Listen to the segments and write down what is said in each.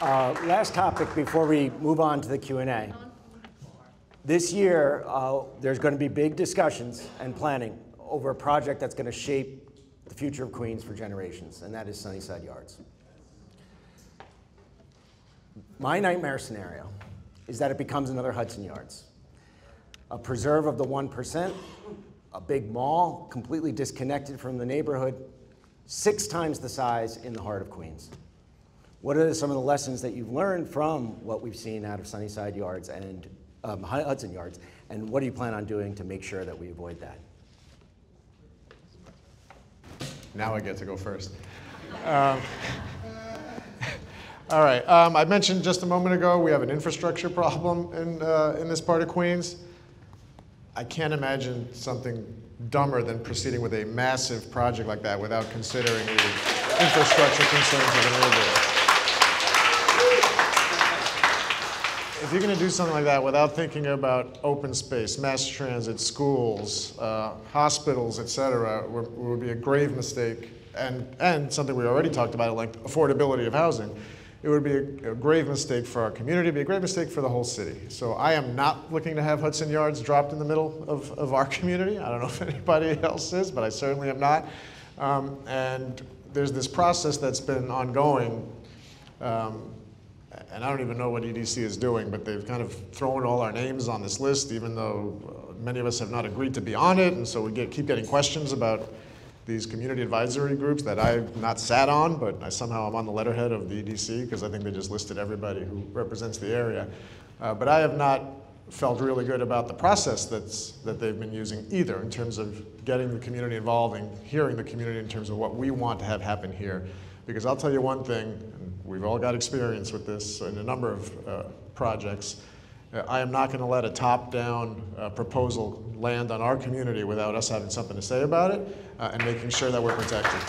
Last topic before we move on to the Q&A. This year, there's going to be big discussions and planning over a project that's going to shape the future of Queens for generations, and that is Sunnyside Yards. My nightmare scenario is that it becomes another Hudson Yards, a preserve of the 1%, a big mall completely disconnected from the neighborhood, 6 times the size in the heart of Queens. What are some of the lessons that you've learned from what we've seen out of Sunnyside Yards and Hudson Yards, and what do you plan on doing to make sure that we avoid that? Now I get to go first. All right, I mentioned just a moment ago we have an infrastructure problem in this part of Queens. I can't imagine something dumber than proceeding with a massive project like that without considering the infrastructure concerns of the neighborhood. If you're going to do something like that without thinking about open space, mass transit, schools, hospitals, et cetera, would be a grave mistake, and something we already talked about, like affordability of housing. It would be a grave mistake for our community, it'd be a grave mistake for the whole city. So I am not looking to have Hudson Yards dropped in the middle of our community. I don't know if anybody else is, but I certainly am not. And there's this process that's been ongoing, and I don't even know what EDC is doing, but they've kind of thrown all our names on this list, even though many of us have not agreed to be on it, and so we keep getting questions about these community advisory groups that I've not sat on, but I somehow am on the letterhead of the EDC because I think they just listed everybody who represents the area. But I have not felt really good about the process that they've been using either in terms of getting the community involved and hearing the community in terms of what we want to have happen here. Because I'll tell you one thing, and we've all got experience with this in a number of projects, I am not going to let a top-down proposal land on our community without us having something to say about it and making sure that we're protected.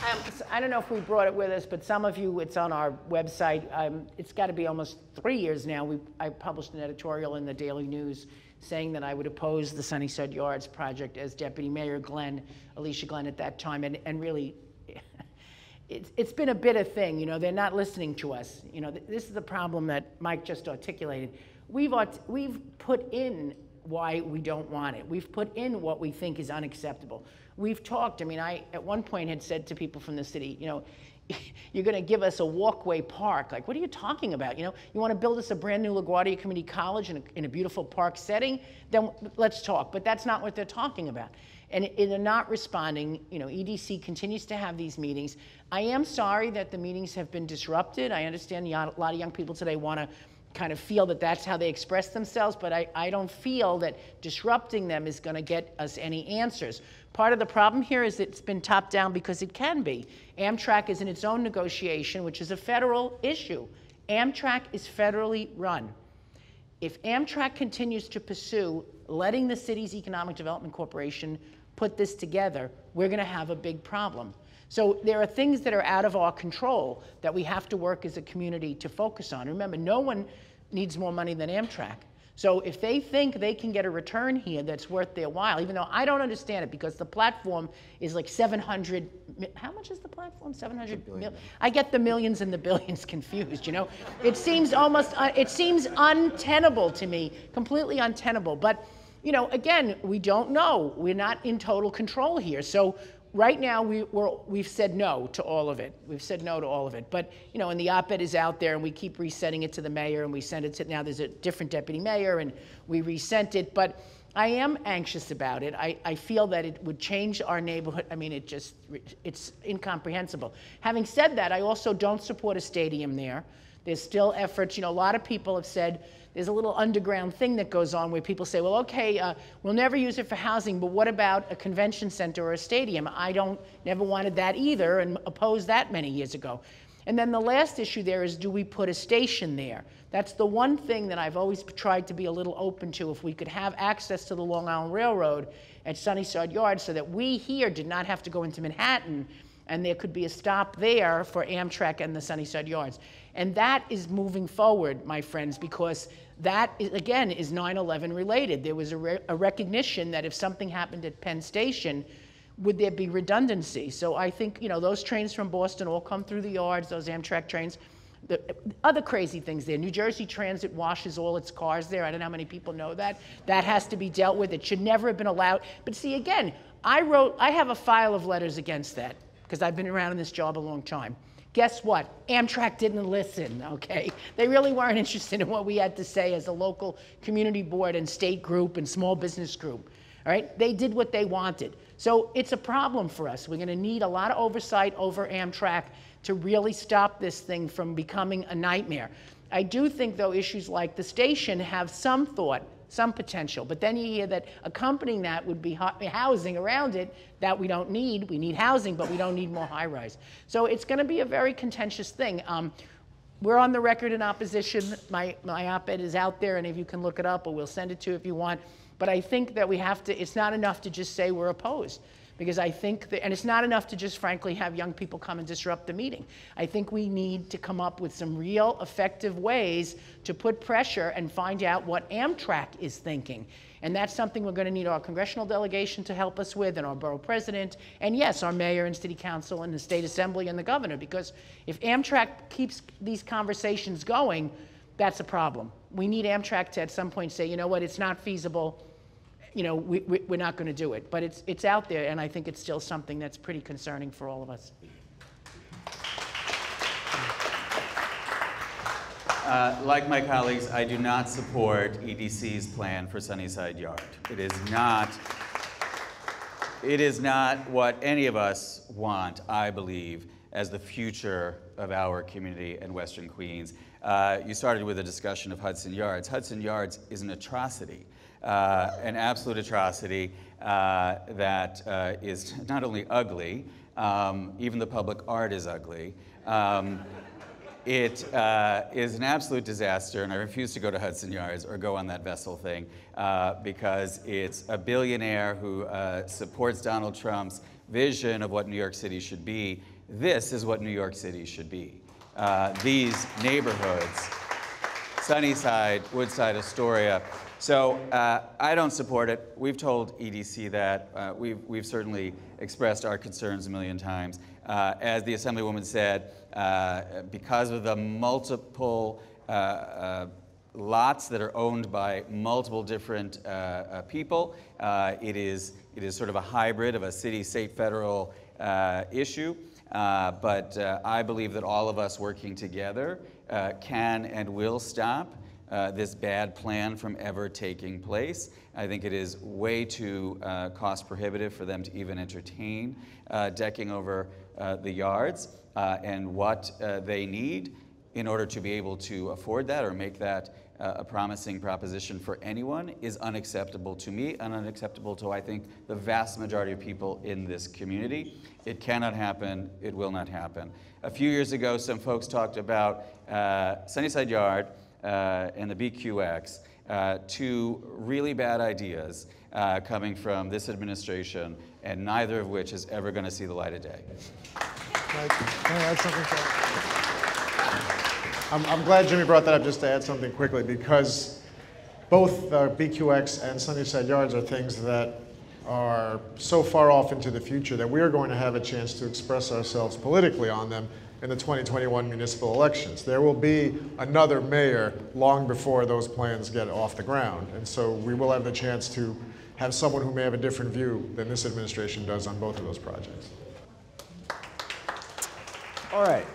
Yes. I don't know if we brought it with us, but some of you, it's on our website. It's got to be almost 3 years now. I published an editorial in the Daily News saying that I would oppose the Sunnyside Yards project as Deputy Mayor Alicia Glenn at that time, and really, it's been a bit of thing, you know, they're not listening to us. You know, this is the problem that Mike just articulated. We've put in why we don't want it. We've put in what we think is unacceptable. We've talked, I mean, I at one point had said to people from the city, you know, you're gonna give us a walkway park. Like, what are you talking about? You know, you wanna build us a brand new LaGuardia Community College in a beautiful park setting? Then let's talk, but that's not what they're talking about. And they're not responding. You know, EDC continues to have these meetings. I am sorry that the meetings have been disrupted. I understand a lot of young people today want to kind of feel that that's how they express themselves, but I don't feel that disrupting them is going to get us any answers. Part of the problem here is that it's been top down because it can be. Amtrak is in its own negotiation, which is a federal issue. Amtrak is federally run. If Amtrak continues to pursue letting the city's Economic Development Corporation put this together, we're going to have a big problem. So there are things that are out of our control that we have to work as a community to focus on. Remember, no one needs more money than Amtrak. So if they think they can get a return here that's worth their while, even though I don't understand it because the platform is like 700, how much is the platform? 700 million. I get the millions and the billions confused, you know? It seems it seems untenable to me, completely untenable. But, you know, again, we don't know. We're not in total control here. So right now, we've said no to all of it. We've said no to all of it. But, you know, and the op-ed is out there, and we keep resending it to the mayor, and we send it to, now there's a different deputy mayor, and we resent it. But I am anxious about it. I feel that it would change our neighborhood. I mean, it's incomprehensible. Having said that, I also don't support a stadium there. There's still efforts. You know, a lot of people have said, there's a little underground thing that goes on where people say, well, okay, we'll never use it for housing, but what about a convention center or a stadium? I never wanted that either and opposed that many years ago. And then the last issue there is, do we put a station there? That's the one thing that I've always tried to be a little open to, if we could have access to the Long Island Railroad at Sunnyside Yards so that we here did not have to go into Manhattan and there could be a stop there for Amtrak and the Sunnyside Yards. And that is moving forward, my friends, because that, again, is 9/11 related. There was a recognition that if something happened at Penn Station, would there be redundancy? So I think, you know, those trains from Boston all come through the yards, those Amtrak trains. The other crazy things there, New Jersey Transit washes all its cars there. I don't know how many people know that. That has to be dealt with. It should never have been allowed. But see, again, I have a file of letters against that because I've been around in this job a long time. Guess what? Amtrak didn't listen, okay? They really weren't interested in what we had to say as a local community board and state group and small business group, all right? They did what they wanted. So it's a problem for us. We're gonna need a lot of oversight over Amtrak to really stop this thing from becoming a nightmare. I do think, though, issues like the station have some thought, some potential, but then you hear that accompanying that would be housing around it that we don't need. We need housing, but we don't need more high-rise. So it's gonna be a very contentious thing. We're on the record in opposition. My op-ed is out there, and if you can look it up, or we'll send it to you if you want. But I think that we have to, it's not enough to just say we're opposed. Because I think that, and it's not enough to just frankly have young people come and disrupt the meeting. I think we need to come up with some real effective ways to put pressure and find out what Amtrak is thinking. And that's something we're going to need our congressional delegation to help us with, and our borough president, and yes, our mayor and city council and the state assembly and the governor. Because if Amtrak keeps these conversations going, that's a problem. We need Amtrak to at some point say, you know what, it's not feasible. You know, we're not going to do it. But it's out there, and I think it's still something that's pretty concerning for all of us. Like my colleagues, I do not support EDC's plan for Sunnyside Yard. It is not what any of us want, I believe, as the future of our community in Western Queens. You started with a discussion of Hudson Yards. Hudson Yards is an atrocity. An absolute atrocity that is not only ugly, even the public art is ugly. It is an absolute disaster, and I refuse to go to Hudson Yards or go on that vessel thing because it's a billionaire who supports Donald Trump's vision of what New York City should be. This is what New York City should be. These neighborhoods, Sunnyside, Woodside, Astoria. So I don't support it. We've told EDC that. We've certainly expressed our concerns a million times. As the Assemblywoman said, because of the multiple lots that are owned by multiple different people, it is sort of a hybrid of a city, state, federal issue. But I believe that all of us working together can and will stop this bad plan from ever taking place. I think it is way too cost prohibitive for them to even entertain decking over the yards, and what they need in order to be able to afford that or make that a promising proposition for anyone is unacceptable to me and unacceptable to, I think, the vast majority of people in this community. It cannot happen. It will not happen. A few years ago, some folks talked about Sunnyside Yard and the BQX, two really bad ideas coming from this administration, and neither of which is ever going to see the light of day. Can I add something to that? I'm glad Jimmy brought that up, just to add something quickly, because both BQX and Sunnyside Yards are things that are so far off into the future that we are going to have a chance to express ourselves politically on them in the 2021 municipal elections. There will be another mayor long before those plans get off the ground. And so we will have the chance to have someone who may have a different view than this administration does on both of those projects. All right.